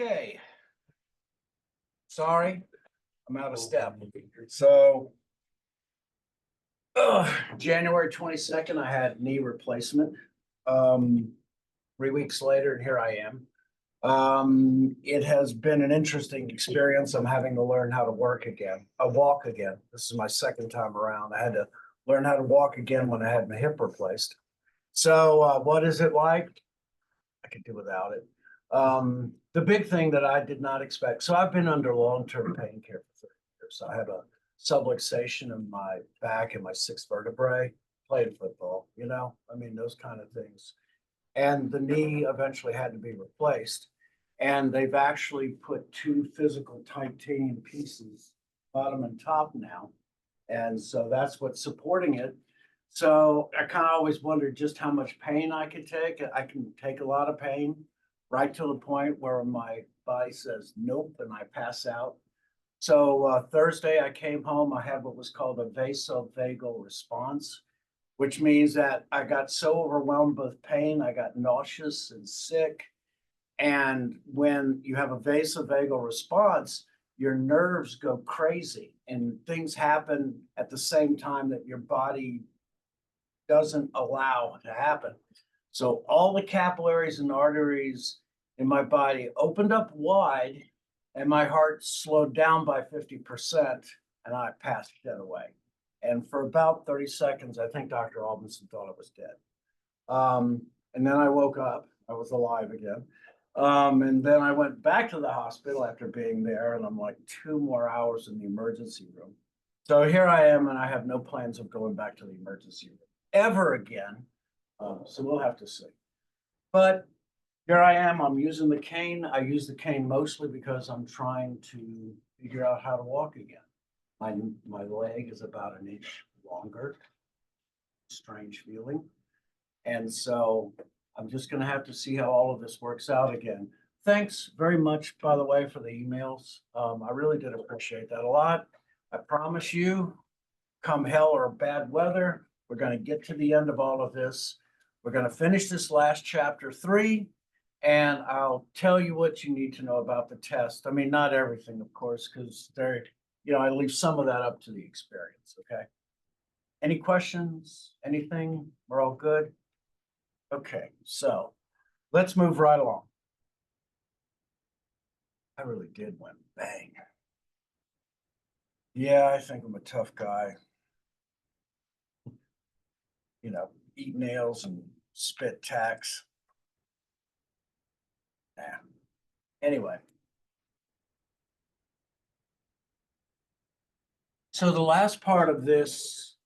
Okay. Sorry, I'm out of step. So, January 22nd, I had knee replacement. 3 weeks later, and here I am. It has been an interesting experience. I'm having to learn how to walk again. This is my second time around. I had to learn how to walk again when I had my hip replaced. So, what is it like? I could do without it. The big thing that I did not expect. So I've been under long-term pain care for 30 years. I had a subluxation in my back and my sixth vertebrae. Played football, those kind of things. And the knee eventually had to be replaced. And they've actually put two physical titanium pieces, bottom and top now. And so that's what's supporting it. So I kind of always wondered just how much pain I could take. I can take a lot of pain right to the point where my body says nope and I pass out. So Thursday I came home. I had what was called a vasovagal response, which means that I got so overwhelmed with pain, I got nauseous and sick. And when you have a vasovagal response, your nerves go crazy and things happen at the same time that your body doesn't allow to happen. So all the capillaries and arteries in my body opened up wide and my heart slowed down by 50% and I passed dead away. And for about 30 seconds, I think Dr. Albinson thought I was dead. And then I woke up, I was alive again. And then I went back to the hospital after being there and I'm like 2 more hours in the emergency room. So here I am and I have no plans of going back to the emergency room ever again. So we'll have to see. But here I am, I'm using the cane. I use the cane mostly because I'm trying to figure out how to walk again. My leg is about 1 inch longer. Strange feeling. And so I'm just going to have to see how all of this works out again. Thanks very much, by the way, for the emails. I really did appreciate that a lot. I promise you, come hell or bad weather, we're going to get to the end of all of this. We're going to finish this last chapter 3, and I'll tell you what you need to know about the test. I mean, not everything, of course, because I leave some of that up to the experience, okay? Any questions? Anything? We're all good? Okay, so let's move right along. I really did win. Bang. Yeah, I think I'm a tough guy. Eat nails and spit tacks. Yeah. Anyway. So the last part of this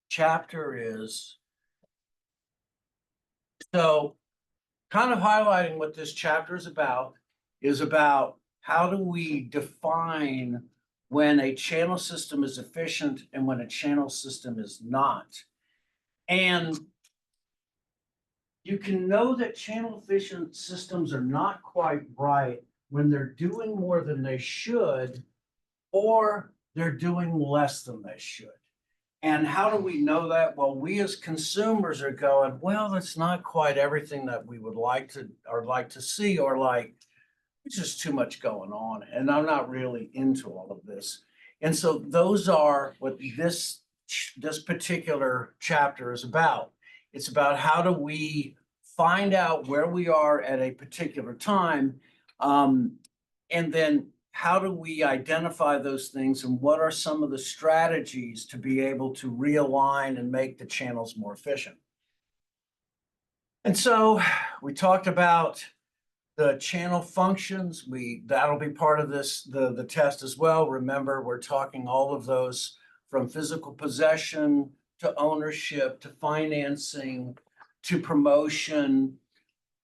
chapter is, so kind of highlighting what this chapter is about how do we define when a channel system is efficient and when a channel system is not. And you can know that channel efficient systems are not quite right when they're doing more than they should, or they're doing less than they should. And how do we know that? Well, we as consumers are going, well, that's not quite everything that we would like to see, or like, it's just too much going on. And I'm not really into all of this. And so those are what this particular chapter is about. It's about how do we find out where we are at a particular time, and then how do we identify those things, and what are some of the strategies to be able to realign and make the channels more efficient. And so we talked about the channel functions. That'll be part of the test as well. Remember, we're talking all of those from physical possession to ownership to financing to promotion,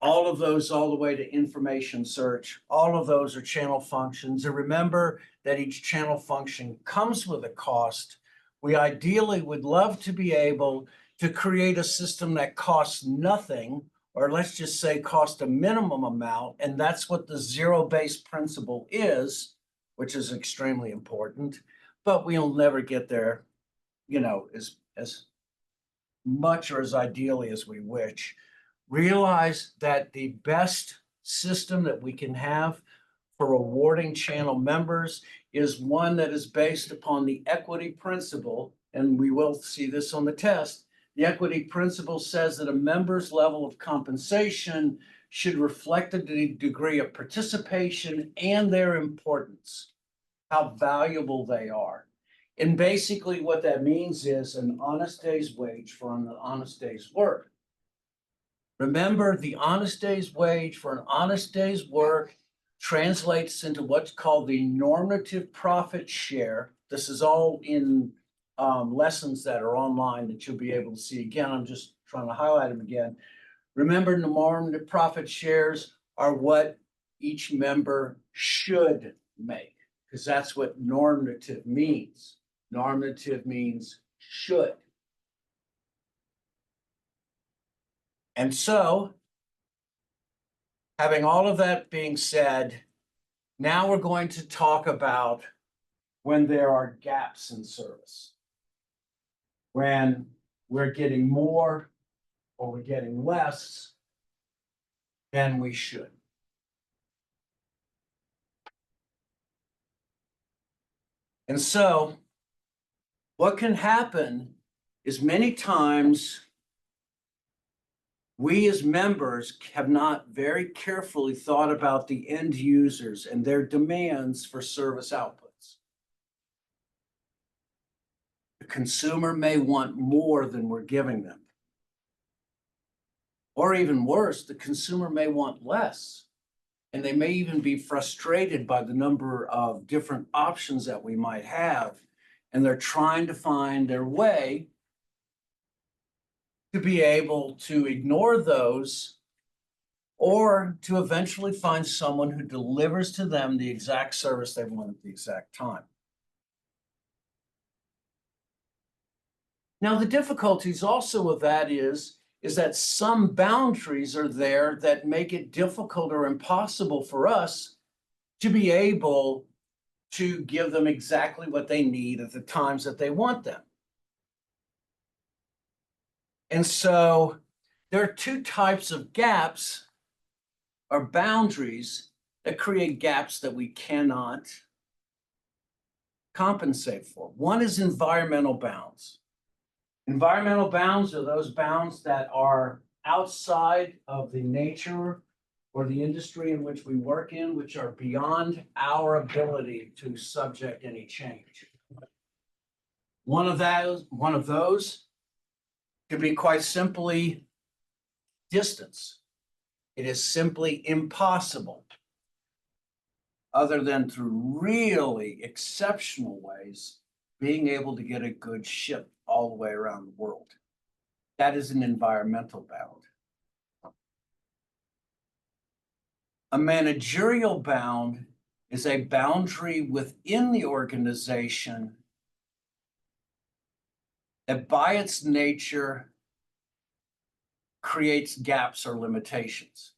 all of those all the way to information search. All of those are channel functions. And remember that each channel function comes with a cost. We ideally would love to be able to create a system that costs nothing, or let's just say cost a minimum amount. And that's what the zero-based principle is, which is extremely important. But we'll never get there, as much or as ideally as we wish. Realize that the best system that we can have for rewarding channel members is one that is based upon the equity principle, and we will see this on the test. The equity principle says that a member's level of compensation should reflect the degree of participation and their importance, how valuable they are. And basically what that means is an honest day's wage for an honest day's work. Remember, the honest day's wage for an honest day's work translates into what's called the normative profit share. This is all in lessons that are online that you'll be able to see. Again, I'm just trying to highlight them again. Remember, normative profit shares are what each member should make, because that's what normative means. Normative means should. And so, having all of that being said, now we're going to talk about when there are gaps in service. When we're getting more or we're getting less than we should. And so, what can happen is many times we as members have not very carefully thought about the end users and their demands for service outputs. The consumer may want more than we're giving them. Or even worse, the consumer may want less. And they may even be frustrated by the number of different options that we might have. And they're trying to find their way to be able to ignore those or to eventually find someone who delivers to them the exact service they want at the exact time. Now, the difficulties also of that is that some boundaries are there that make it difficult or impossible for us to be able to give them exactly what they need at the times that they want them. And so there are two types of gaps or boundaries that create gaps that we cannot compensate for. One is environmental bounds. Environmental bounds are those bounds that are outside of the nature or the industry in which we work in, which are beyond our ability to subject any change. One of those could be quite simply distance. It is simply impossible, other than through really exceptional ways, being able to get a good ship all the way around the world. That is an environmental bound. A managerial bound is a boundary within the organization that by its nature creates gaps or limitations.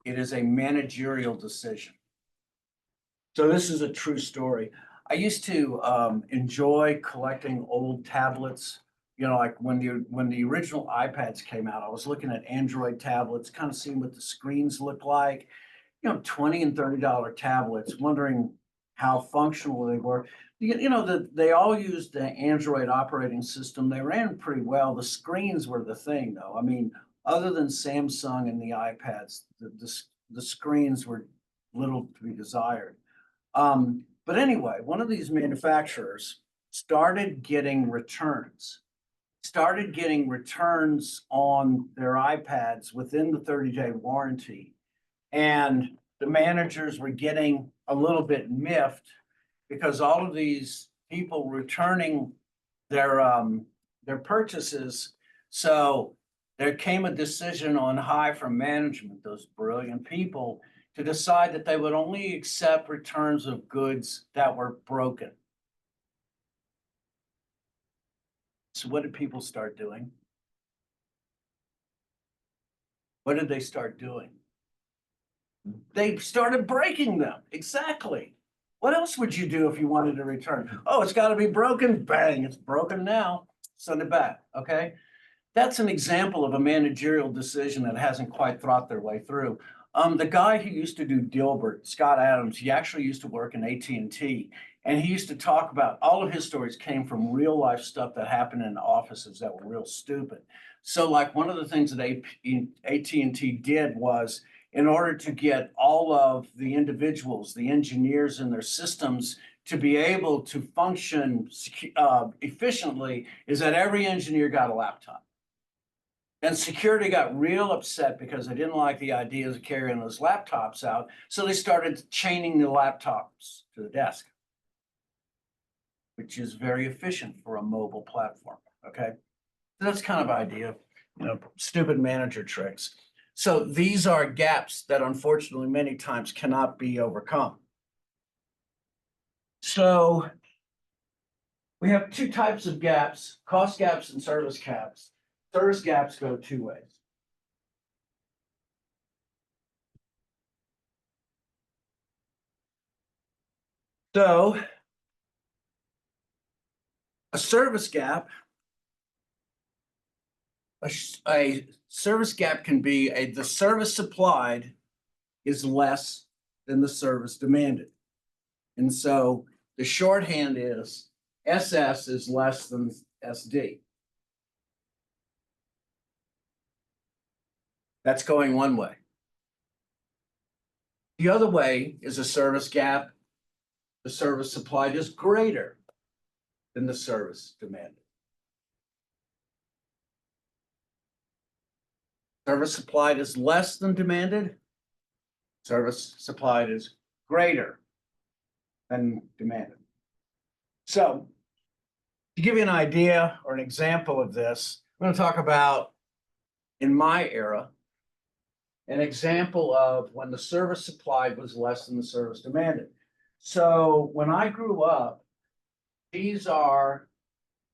It is a managerial decision. So this is a true story. I used to enjoy collecting old tablets. You know, like when the original iPads came out, I was looking at Android tablets, kind of seeing what the screens look like. You know, $20 and $30 tablets, wondering how functional they were. You know, they all used the Android operating system. They ran pretty well. The screens were the thing, though. I mean, other than Samsung and the iPads, the screens were little to be desired. But anyway, one of these manufacturers started getting returns on their iPads within the 30-day warranty. And the managers were getting a little bit miffed because all of these people returning their purchases. So there came a decision on high from management, those brilliant people, to decide that they would only accept returns of goods that were broken. So what did people start doing? What did they start doing? They started breaking them. Exactly. What else would you do if you wanted to return? Oh, it's got to be broken. Bang, it's broken now. Send it back. Okay. That's an example of a managerial decision that hasn't quite thought their way through. The guy who used to do Dilbert, Scott Adams, he actually used to work in AT&T, and he used to talk about all of his stories came from real life stuff that happened in offices that were real stupid. So like one of the things that AT&T did was in order to get all of the individuals, the engineers in their systems to be able to function efficiently is that every engineer got a laptop. And security got real upset because they didn't like the ideas of carrying those laptops out. So they started chaining the laptops to the desk, which is very efficient for a mobile platform. Okay. So that's kind of idea, stupid manager tricks. So these are gaps that unfortunately many times cannot be overcome. So we have two types of gaps, cost gaps and service gaps. Service gaps go two ways. So a service gap, a service gap can be the service supplied is less than the service demanded. And so the shorthand is SS is less than SD. That's going one way. The other way is a service gap. The service supplied is greater than the service demanded. Service supplied is less than demanded. Service supplied is greater than demanded. So to give you an idea or an example of this, I'm going to talk about, in my era, an example of when the service supplied was less than the service demanded. So when I grew up, these are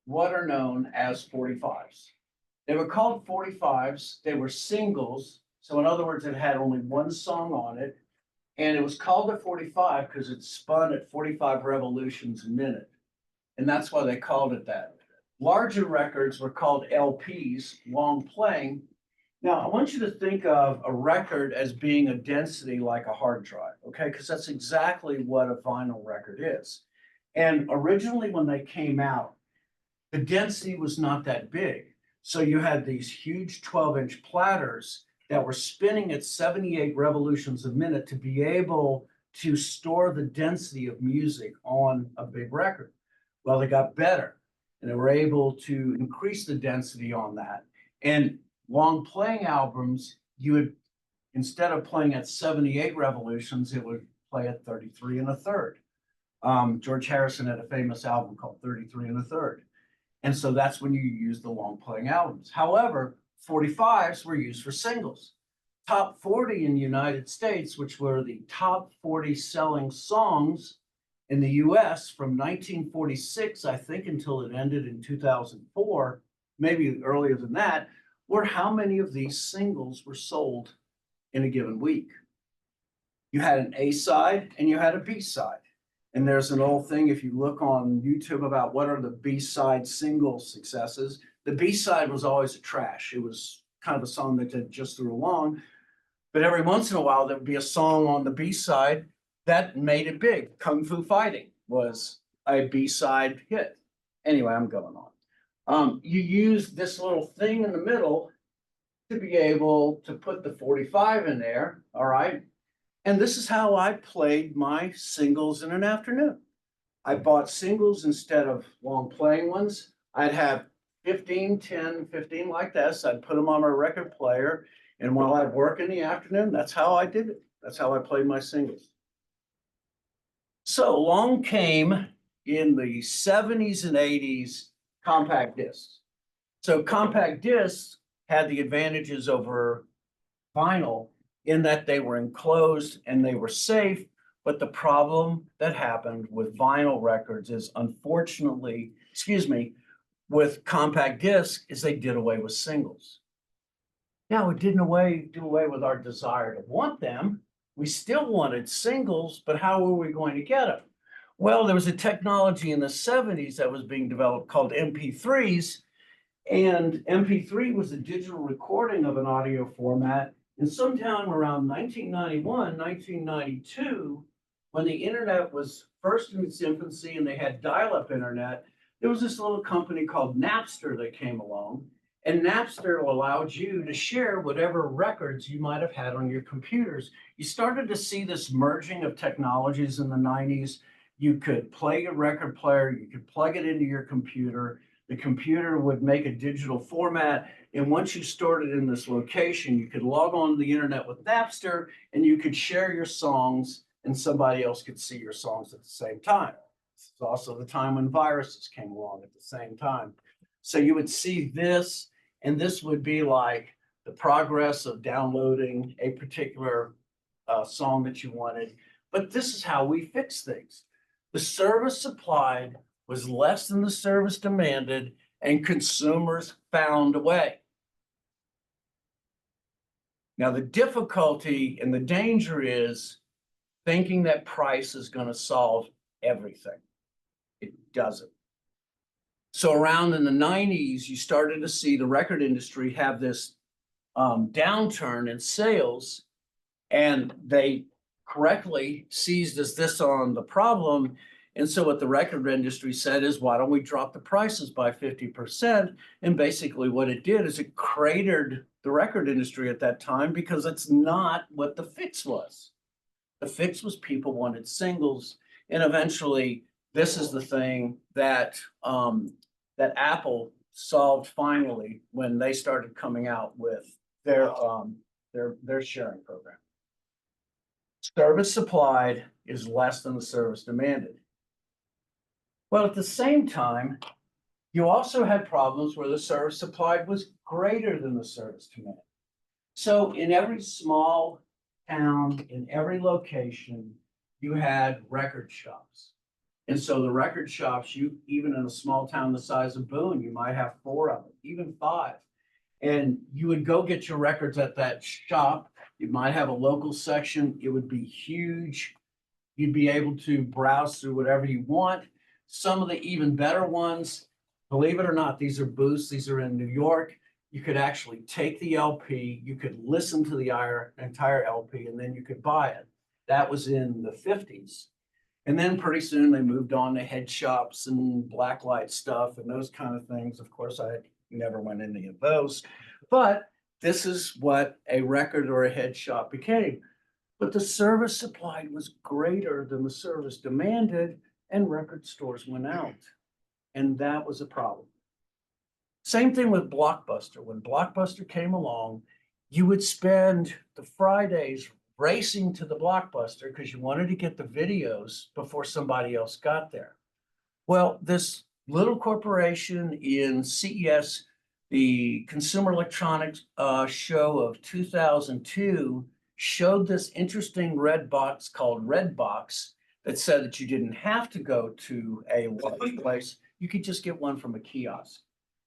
what are known as 45s. They were called 45s. They were singles. So in other words, it had only one song on it. And it was called a 45 because it spun at 45 revolutions a minute. And that's why they called it that. Larger records were called LPs, long playing. Now, I want you to think of a record as being a density like a hard drive, okay? Because that's exactly what a vinyl record is. And originally when they came out, the density was not that big. So you had these huge 12-inch platters that were spinning at 78 revolutions a minute to be able to store the density of music on a big record. Well, they got better and they were able to increase the density on that. And long playing albums, you would, instead of playing at 78 revolutions, it would play at 33 1/3. George Harrison had a famous album called 33 1/3. And so that's when you use the long playing albums. However, 45s were used for singles. Top 40 in the United States, which were the top 40 selling songs in the US from 1946, I think, until it ended in 2004, maybe earlier than that, were how many of these singles were sold in a given week. You had an A side and you had a B side. And there's an old thing, if you look on YouTube about what are the B-side single successes, the B-side was always a trash. It was kind of a song that just threw along. But every once in a while, there would be a song on the B-side that made it big. Kung Fu Fighting was a B-side hit. Anyway, I'm going on. You use this little thing in the middle to be able to put the 45 in there, all right? And this is how I played my singles in an afternoon. I bought singles instead of long playing ones. I'd have 15, 10, 15 like this. I'd put them on my record player. And while I'd work in the afternoon, that's how I did it. That's how I played my singles. So along came in the 70s and 80s compact discs. So compact discs had the advantages over vinyl in that they were enclosed and they were safe. But the problem that happened with vinyl records is, unfortunately, with compact disc is they did away with singles. Now, it didn't do away with our desire to want them. We still wanted singles, but how were we going to get them? Well, there was a technology in the 70s that was being developed called MP3s. And MP3 was a digital recording of an audio format And sometime around 1991, 1992, when the internet was first in its infancy and they had dial-up internet, there was this little company called Napster that came along. And Napster allowed you to share whatever records you might have had on your computers. You started to see this merging of technologies in the 90s. You could play your record player, you could plug it into your computer. The computer would make a digital format. And once you stored it in this location, you could log on to the internet with Napster and you could share your songs and somebody else could see your songs at the same time. This is also the time when viruses came along at the same time. So you would see this, and this would be like the progress of downloading a particular song that you wanted. But this is how we fix things. The service supplied was less than the service demanded, and consumers found a way. Now, the difficulty and the danger is thinking that price is going to solve everything. It doesn't. So around in the 90s, you started to see the record industry have this downturn in sales, and they correctly seized as this on the problem. And so what the record industry said is, why don't we drop the prices by 50%? And basically what it did is it cratered the record industry at that time, because it's not what the fix was. The fix was people wanted singles. And eventually this is the thing that that Apple solved finally when they started coming out with their sharing program. Service supplied is less than the service demanded. Well, at the same time, you also had problems where the service supplied was greater than the service demanded. So in every small town, in every location, you had record shops. And so the record shops, even in a small town the size of Boone, you might have 4 of them, even 5. And you would go get your records at that shop. You might have a local section. It would be huge. You'd be able to browse through whatever you want. Some of the even better ones, believe it or not, these are booths. These are in New York. You could actually take the LP, you could listen to the entire LP, and then you could buy it. That was in the 50s. And then pretty soon they moved on to head shops and blacklight stuff and those kind of things. Of course, I never went in any of those, but this is what a record or a head shop became. But the service supplied was greater than the service demanded, and record stores went out. And that was a problem. Same thing with Blockbuster. When Blockbuster came along, you would spend the Fridays racing to the Blockbuster because you wanted to get the videos before somebody else got there. Well, this little corporation in CES, the Consumer Electronics show of 2002, showed this interesting red box called Redbox that said that you didn't have to go to a large place. You could just get one from a kiosk.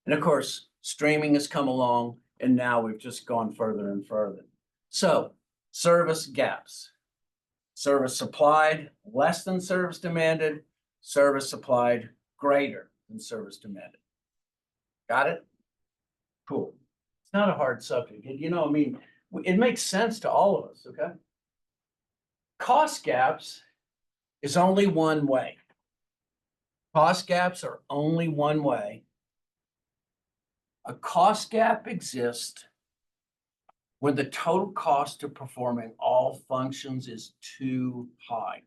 And of course, streaming has come along, and now we've just gone further and further. So, service gaps. Service supplied, less than service demanded. Service supplied, greater than service demanded. Got it? Cool. It's not a hard subject. I mean, it makes sense to all of us, okay? Cost gaps is only one way. Cost gaps are only one way. A cost gap exists when the total cost of performing all functions is too high.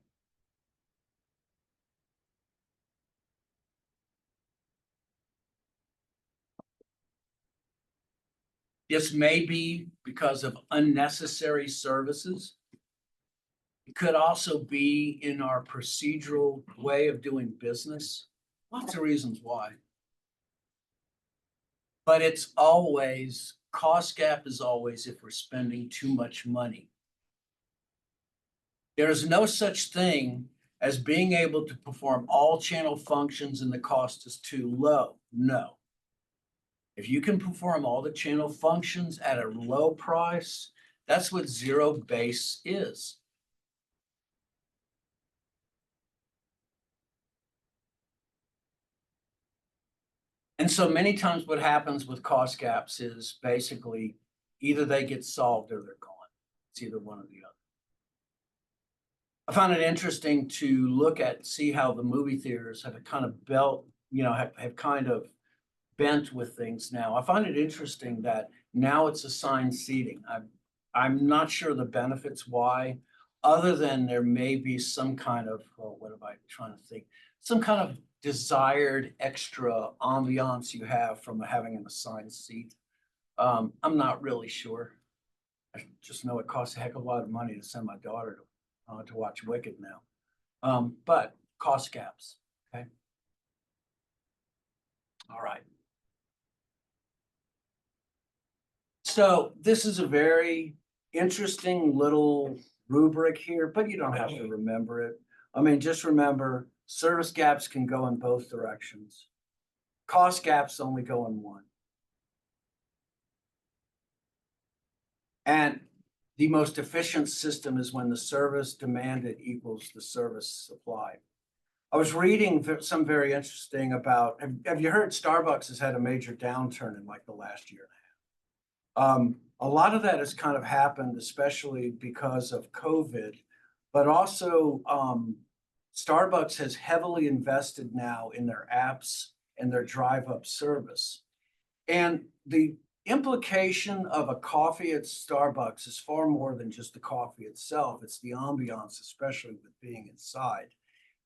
This may be because of unnecessary services. It could also be in our procedural way of doing business. Lots of reasons why. But it's always, cost gap is always if we're spending too much money. There is no such thing as being able to perform all channel functions and the cost is too low. No. If you can perform all the channel functions at a low price, that's what zero base is. And so many times what happens with cost gaps is basically either they get solved or they're gone. It's either one or the other. I found it interesting to look at, see how the movie theaters have kind of have kind of bent with things now. I find it interesting that now it's assigned seating. I'm not sure the benefits why, other than there may be some kind of, well, what am I trying to think? Some kind of desired extra ambiance you have from having an assigned seat. I'm not really sure. I just know it costs a heck of a lot of money to send my daughter to watch Wicked now. But cost gaps, okay? All right. So this is a very interesting little rubric here, but you don't have to remember it. I mean, just remember service gaps can go in both directions. Cost gaps only go in one. And the most efficient system is when the service demanded equals the service supply. I was reading some very interesting about, have you heard Starbucks has had a major downturn in like the last year and a half? A lot of that has kind of happened, especially because of COVID, but also Starbucks has heavily invested now in their apps and their drive-up service. And the implication of a coffee at Starbucks is far more than just the coffee itself. It's the ambiance, especially with being inside.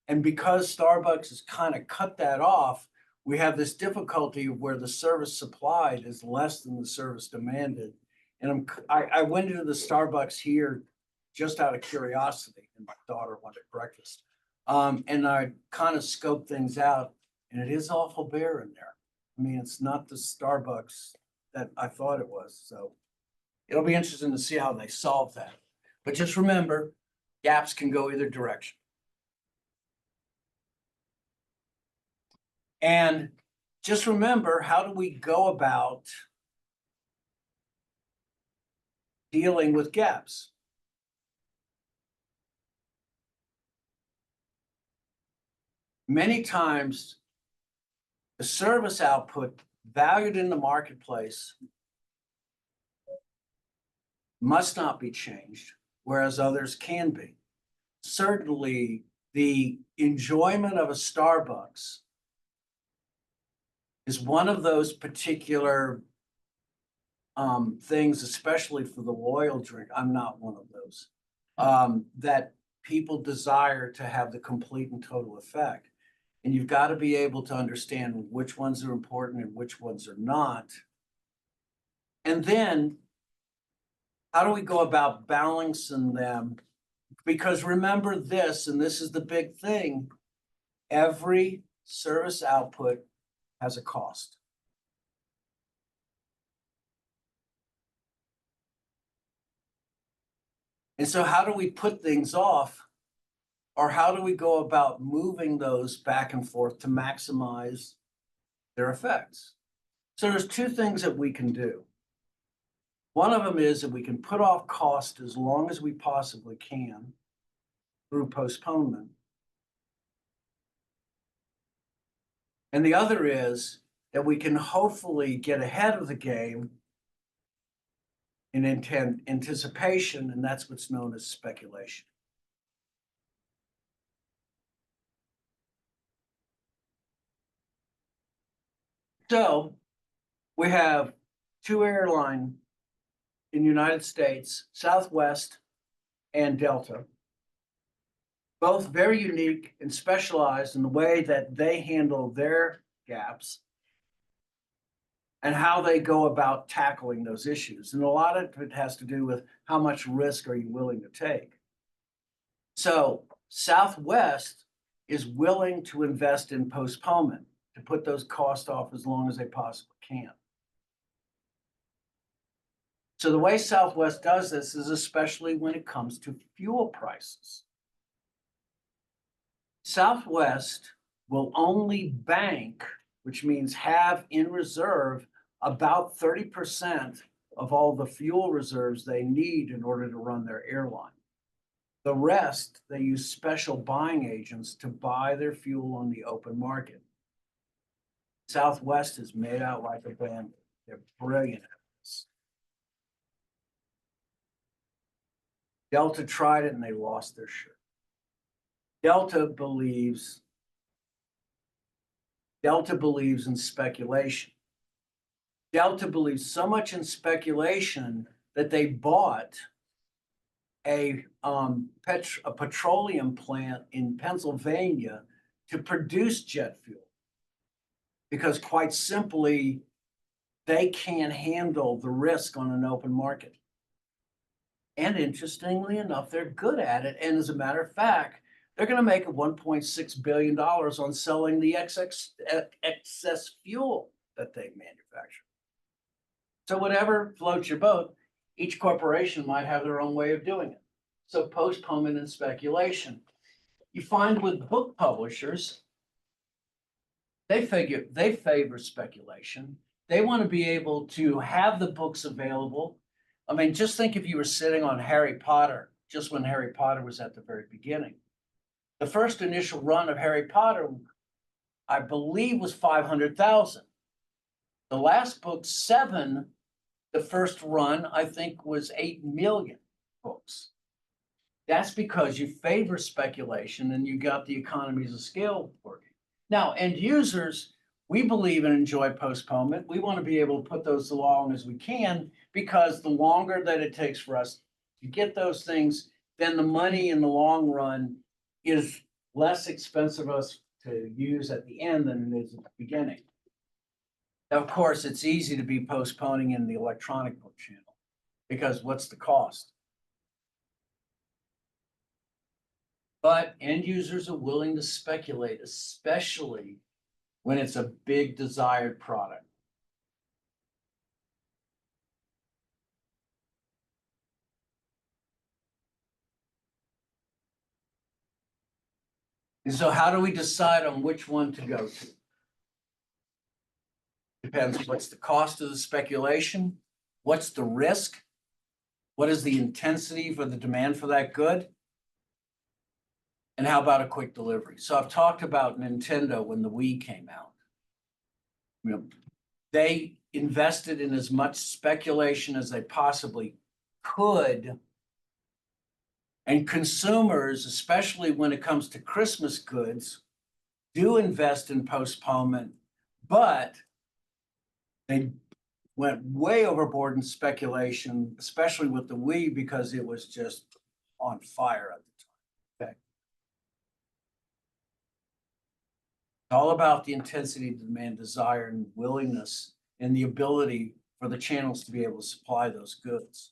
And because Starbucks has kind of cut that off, we have this difficulty where the service supplied is less than the service demanded. And I went into the Starbucks here just out of curiosity, and my daughter wanted breakfast. And I kind of scoped things out, and it is awful bare in there. I mean, it's not the Starbucks that I thought it was. So it'll be interesting to see how they solve that. But just remember, gaps can go either direction. And just remember, how do we go about dealing with gaps? Many times, the service output valued in the marketplace must not be changed, whereas others can be. Certainly, the enjoyment of a Starbucks is one of those particular things, especially for the loyal drink. I'm not one of those, that people desire to have the complete and total effect. And you've got to be able to understand which ones are important and which ones are not. And then how do we go about balancing them? Because remember this, and this is the big thing, every service output has a cost. And so how do we put things off, or how do we go about moving those back and forth to maximize their effects? So there's two things that we can do. One of them is that we can put off cost as long as we possibly can through postponement. And the other is that we can hopefully get ahead of the game in anticipation, and that's what's known as speculation. So we have two airlines in the United States, Southwest and Delta, both very unique and specialized in the way that they handle their gaps and how they go about tackling those issues. And a lot of it has to do with how much risk are you willing to take. So Southwest is willing to invest in postponement to put those costs off as long as they possibly can. So the way Southwest does this is especially when it comes to fuel prices. Southwest will only bank, which means have in reserve about 30% of all the fuel reserves they need in order to run their airline. The rest, they use special buying agents to buy their fuel on the open market. Southwest is made out like a bandit. They're brilliant at this. Delta tried it and they lost their shirt. Delta believes in speculation. Delta believes so much in speculation that they bought a petroleum plant in Pennsylvania to produce jet fuel. Because quite simply, they can't handle the risk on an open market. And interestingly enough, they're good at it. And as a matter of fact, they're going to make $1.6 billion on selling the excess fuel that they manufacture. So whatever floats your boat, each corporation might have their own way of doing it. So postponement and speculation. You find with book publishers, they favor speculation. They want to be able to have the books available. I mean, just think if you were sitting on Harry Potter, just when Harry Potter was at the very beginning. The first initial run of Harry Potter, I believe, was 500,000. The last book, 7, the first run, I think, was 8 million books. That's because you favor speculation and you got the economies of scale working. Now, end users, we believe and enjoy postponement. We want to be able to put those as long as we can, because the longer that it takes for us to get those things, then the money in the long run is less expensive for us to use at the end than it is at the beginning. Now, of course, it's easy to be postponing in the electronic book channel, because what's the cost? But end users are willing to speculate, especially when it's a big desired product. And so how do we decide on which one to go to? Depends what's the cost of the speculation, what's the risk, what is the intensity for the demand for that good, and how about a quick delivery? So I've talked about Nintendo when the Wii came out. You know, they invested in as much speculation as they possibly could. And consumers, especially when it comes to Christmas goods, do invest in postponement, but they went way overboard in speculation, especially with the Wii, because it was just on fire at the time. Okay. It's all about the intensity, demand, desire, and willingness, and the ability for the channels to be able to supply those goods.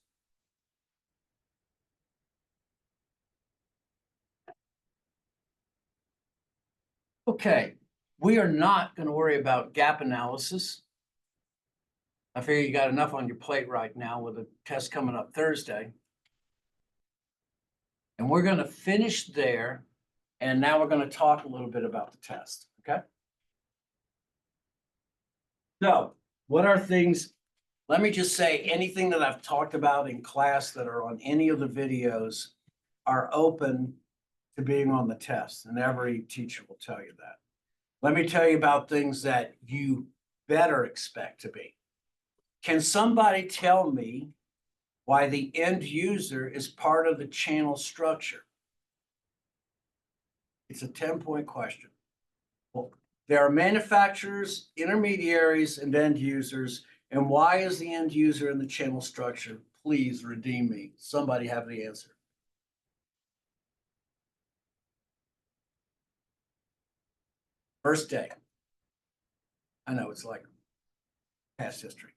Okay, we are not going to worry about gap analysis. I figure you got enough on your plate right now with a test coming up Thursday. And we're going to finish there. And now we're going to talk a little bit about the test, okay? So what are things, let me just say, anything that I've talked about in class that are on any of the videos are open to being on the test. And every teacher will tell you that. Let me tell you about things that you better expect to be. Can somebody tell me why the end user is part of the channel structure? It's a 10-point question. Well, there are manufacturers, intermediaries, and end users. And why is the end user in the channel structure? Please redeem me. Somebody have the answer. First day. I know it's like past history.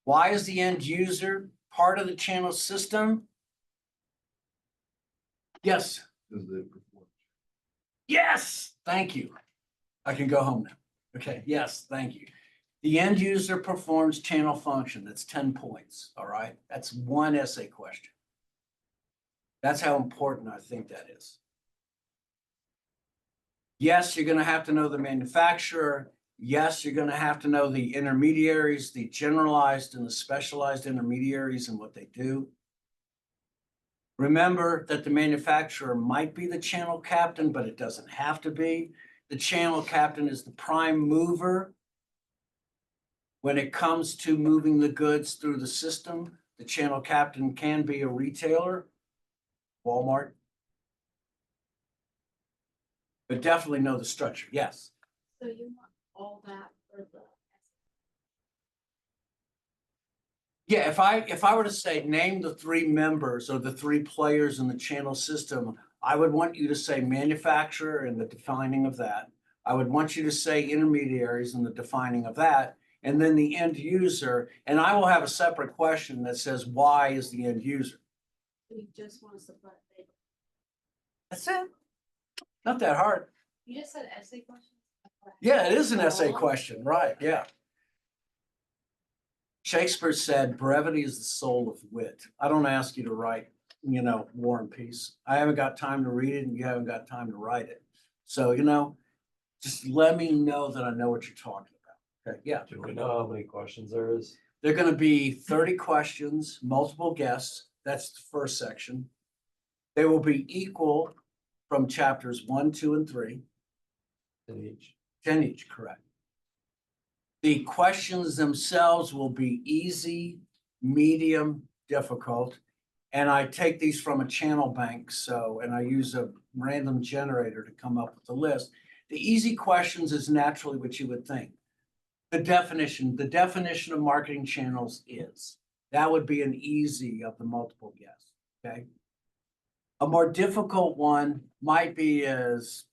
Why is the end user part of the channel system? Yes. Yes, thank you. I can go home now. Okay, yes, thank you. The end user performs channel function. That's 10 points, all right? That's one essay question. That's how important I think that is. Yes, you're going to have to know the manufacturer. Yes, you're going to have to know the intermediaries, the generalized and the specialized intermediaries and what they do. Remember that the manufacturer might be the channel captain, but it doesn't have to be. The channel captain is the prime mover when it comes to moving the goods through the system. The channel captain can be a retailer. Walmart. But definitely know the structure, yes. So you want all that for the. Yeah, if I were to say, name the three members or the three players in the channel system, I would want you to say manufacturer and the defining of that. I would want you to say intermediaries and the defining of that, and then the end user. And I will have a separate question that says, why is the end user? You just want us to put. That's it. Not that hard. You just said essay questions? Yeah, it is an essay question, right? Yeah. Shakespeare said, brevity is the soul of wit. I don't ask you to write, War and Peace. I haven't got time to read it and you haven't got time to write it. So, just let me know that I know what you're talking about. Okay, yeah. Do we know how many questions there is? They're going to be 30 questions, multiple guests. That's the first section. They will be equal from chapters 1, 2, and 3. In each? 10 each, correct. The questions themselves will be easy, medium, difficult. And I take these from a channel bank, and I use a random generator to come up with the list. The easy questions is naturally what you would think. The definition of marketing channels is, that would be an easy of the multiple guests, okay? A more difficult one might be as,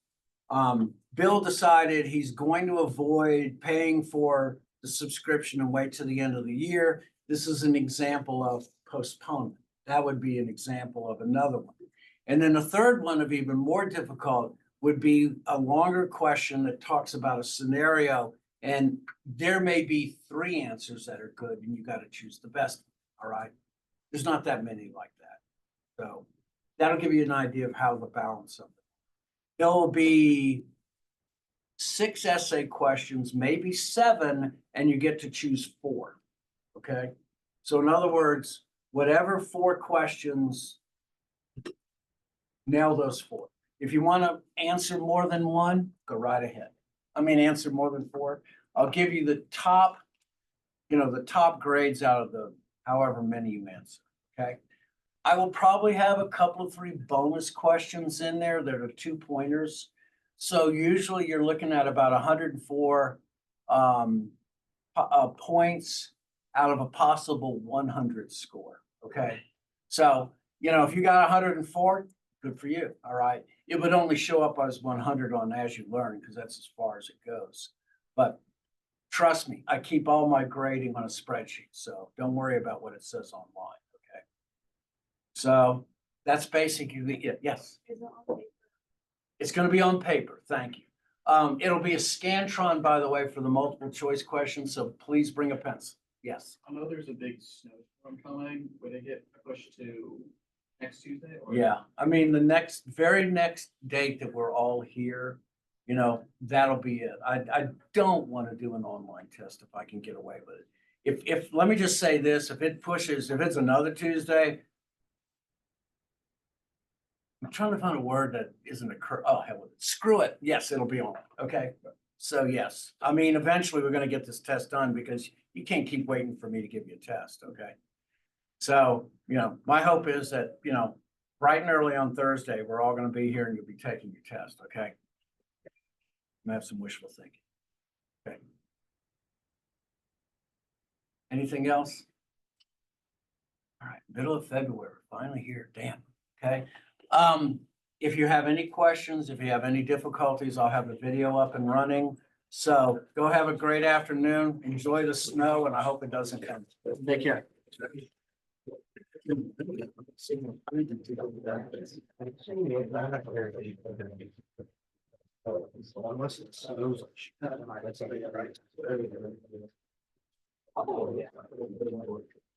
Bill decided he's going to avoid paying for the subscription and wait to the end of the year. This is an example of postponement. That would be an example of another one. And then a third one of even more difficult would be a longer question that talks about a scenario, and there may be 3 answers that are good and you got to choose the best. All right. There's not that many like that. So that'll give you an idea of how the balance of it. There will be 6 essay questions, maybe 7, and you get to choose 4. Okay. So in other words, whatever 4 questions, nail those 4. If you want to answer more than 1, go right ahead. Answer more than 4. I'll give you the top, the top grades out of the however many you answer. Okay. I will probably have a couple of 3 bonus questions in there that are 2-pointers. So usually you're looking at about 104 points out of a possible 100 score. Okay. So, if you got 104, good for you. All right. It would only show up as 100 on As You Learn because that's as far as it goes. But trust me, I keep all my grading on a spreadsheet. So don't worry about what it says online. Okay. So that's basically it. Yes. Is it on paper? It's going to be on paper. Thank you. It'll be a Scantron, by the way, for the multiple choice questions. So please bring a pencil. Yes. I know there's a big snowstorm coming. Would it get pushed to next Tuesday? Or? Yeah. The very next date that we're all here, that'll be it. I don't want to do an online test if I can get away with it. If let me just say this, if it's another Tuesday, I'm trying to find a word that isn't oh, hell with it. Screw it. Yes, it'll be on. Okay. So yes, eventually we're going to get this test done because you can't keep waiting for me to give you a test. Okay. So, my hope is that, bright and early on Thursday, we're all going to be here and you'll be taking your test. Okay. I'm have some wishful thinking. Okay. Anything else? All right. Middle of February, finally here. Damn. Okay. If you have any questions, if you have any difficulties, I'll have the video up and running. So go have a great afternoon. Enjoy the snow, and I hope it doesn't come. Take care. Unless it snows. Oh, yeah.